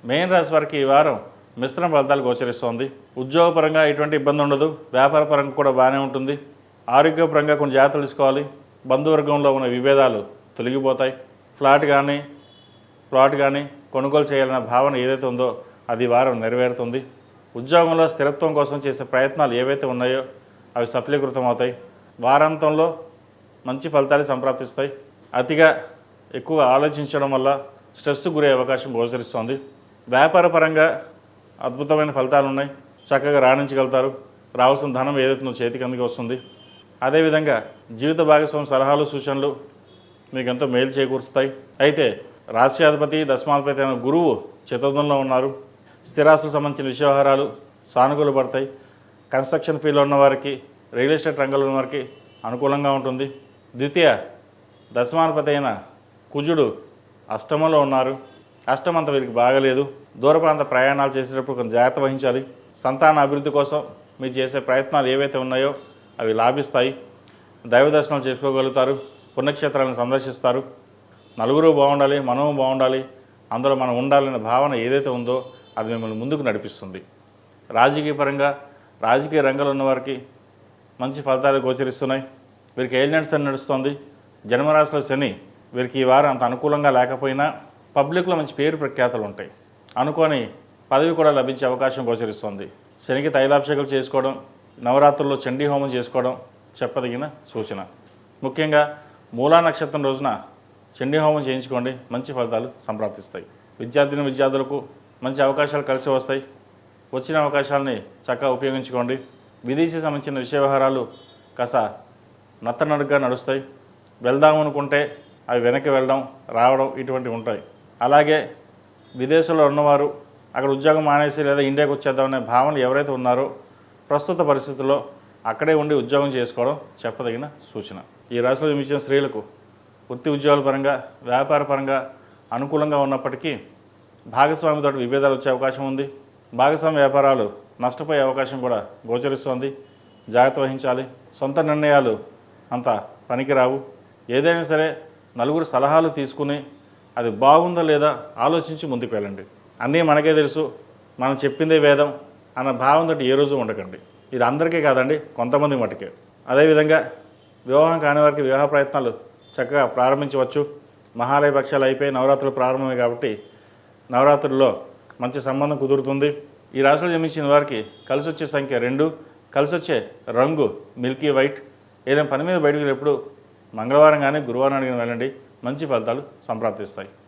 Main రాశి వారికి ఈ వారం మిశ్రమ ఫలితాలు గోచరిస్తోంది. ఉద్యోగపరంగా ఎటువంటి ఇబ్బంది ఉండదు. వ్యాపార పరంగా కూడా బాగానే ఉంటుంది. ఆరోగ్యపరంగా కొన్ని జాగ్రత్తలు తీసుకోవాలి. బంధువర్గంలో ఉన్న విభేదాలు తొలగిపోతాయి. ప్లాట్ కానీ కొనుగోలు చేయాలన్న భావన ఏదైతే ఉందో అది వారం నెరవేరుతుంది. ఉద్యోగంలో స్థిరత్వం కోసం చేసే ప్రయత్నాలు ఏవైతే ఉన్నాయో అవి సఫలీకృతం అవుతాయి. వారాంతంలో మంచి ఫలితాలు సంప్రాప్తిస్తాయి. అతిగా ఎక్కువ ఆలోచించడం వల్ల స్ట్రెస్కు గురే అవకాశం గోచరిస్తోంది. వ్యాపార పరంగా అద్భుతమైన ఫలితాలు ఉన్నాయి. చక్కగా రాణించగలుగుతారు. రావాల్సిన ధనం ఏదైతే చేతికి అందుకు వస్తుంది. అదేవిధంగా జీవిత భాగస్వామి సలహాలు సూచనలు మీకు ఎంతో మేలు చేకూరుస్తాయి. అయితే రాశ్యాధిపతి దశమాధిపతి అయిన గురువు చతుర్థంలో ఉన్నారు. స్థిరాస్తులకు సంబంధించిన వ్యవహారాలు సానుకూల పడతాయి. కన్స్ట్రక్షన్ ఫీల్డ్లో ఉన్నవారికి, రియల్ ఎస్టేట్ రంగంలో ఉన్నవారికి అనుకూలంగా ఉంటుంది. ద్వితీయ దశమాధిపతి అయిన కుజుడు అష్టమంలో ఉన్నారు. అష్టమంత వీరికి బాగలేదు. దూర ప్రాంత ప్రయాణాలు చేసేటప్పుడు కొంచెం జాగ్రత్త వహించాలి. సంతాన అభివృద్ధి కోసం మీరు చేసే ప్రయత్నాలు ఏవైతే ఉన్నాయో అవి లాభిస్తాయి. దైవ దర్శనం చేసుకోగలుగుతారు. పుణ్యక్షేత్రాలను సందర్శిస్తారు. నలుగురు బాగుండాలి, మనము బాగుండాలి, అందులో మనం ఉండాలనే భావన ఏదైతే ఉందో అది మిమ్మల్ని ముందుకు నడిపిస్తుంది. రాజకీయ రంగంలో ఉన్నవారికి మంచి ఫలితాలు గోచరిస్తున్నాయి. వీరికి ఏలియన్స్ అని నడుస్తుంది. జన్మరాశిలో శని వీరికి ఈ వారం అంత అనుకూలంగా లేకపోయినా పబ్లిక్లో మంచి పేరు ప్రఖ్యాతలు ఉంటాయి. అనుకోని పదవి కూడా లభించే అవకాశం గోచరిస్తుంది. శనికి తైలాభిషేకాలు చేసుకోవడం, నవరాత్రుల్లో చండీ హోమం చేసుకోవడం చెప్పదగిన సూచన. ముఖ్యంగా మూలా నక్షత్రం రోజున చండీ హోమం చేయించుకోండి. మంచి ఫలితాలు సంప్రాప్తిస్తాయి. విద్యార్థులకు మంచి అవకాశాలు కలిసి వస్తాయి. వచ్చిన అవకాశాలని చక్కగా ఉపయోగించుకోండి. విదేశీ సంబంధించిన విషయ వ్యవహారాలు కాస్త నత్తనడుగ్గా నడుస్తాయి. వెళ్దామనుకుంటే అవి వెనక్కి వెళ్ళడం, రావడం ఇటువంటివి ఉంటాయి. అలాగే విదేశాల్లో ఉన్నవారు అక్కడ ఉద్యోగం మానేసి లేదా ఇండియాకి వచ్చేద్దామనే భావనలు ఎవరైతే ఉన్నారో ప్రస్తుత పరిస్థితుల్లో అక్కడే ఉండి ఉద్యోగం చేసుకోవడం చెప్పదగిన సూచన. ఈ రాశిలో జన్మించిన స్త్రీలకు వృత్తి ఉద్యోగాల పరంగా, వ్యాపార పరంగా అనుకూలంగా ఉన్నప్పటికీ భాగస్వామితో విభేదాలు వచ్చే అవకాశం ఉంది. భాగస్వామి వ్యాపారాలు నష్టపోయే అవకాశం కూడా గోచరిస్తోంది. జాగ్రత్త వహించాలి. సొంత నిర్ణయాలు అంత పనికిరావు. ఏదైనా సరే నలుగురు సలహాలు తీసుకుని అది బాగుందా లేదా ఆలోచించి ముందుకు వెళ్ళండి. అన్నీ మనకే తెలుసు, మనం చెప్పిందే వేదం అన్న భావంతో ఏ రోజు ఉండకండి. ఇది అందరికీ కాదండి, కొంతమంది మటుకే. అదేవిధంగా వివాహం కాని వారికి వివాహ ప్రయత్నాలు చక్కగా ప్రారంభించవచ్చు. మహాలయ పక్షాలు అయిపోయి నవరాత్రులు ప్రారంభమే కాబట్టి నవరాత్రుల్లో మంచి సంబంధం కుదురుతుంది. ఈ రాశిలో జన్మించిన వారికి కలిసి వచ్చే సంఖ్య 2, కలిసి వచ్చే రంగు మిల్కీ వైట్. ఏదైనా పని మీద బయటకు వెళ్ళేప్పుడు మంగళవారం కానీ గురువారం కానీ వెళ్ళండి. మంచి ఫలితాలు సంప్రాప్తిస్తాయి.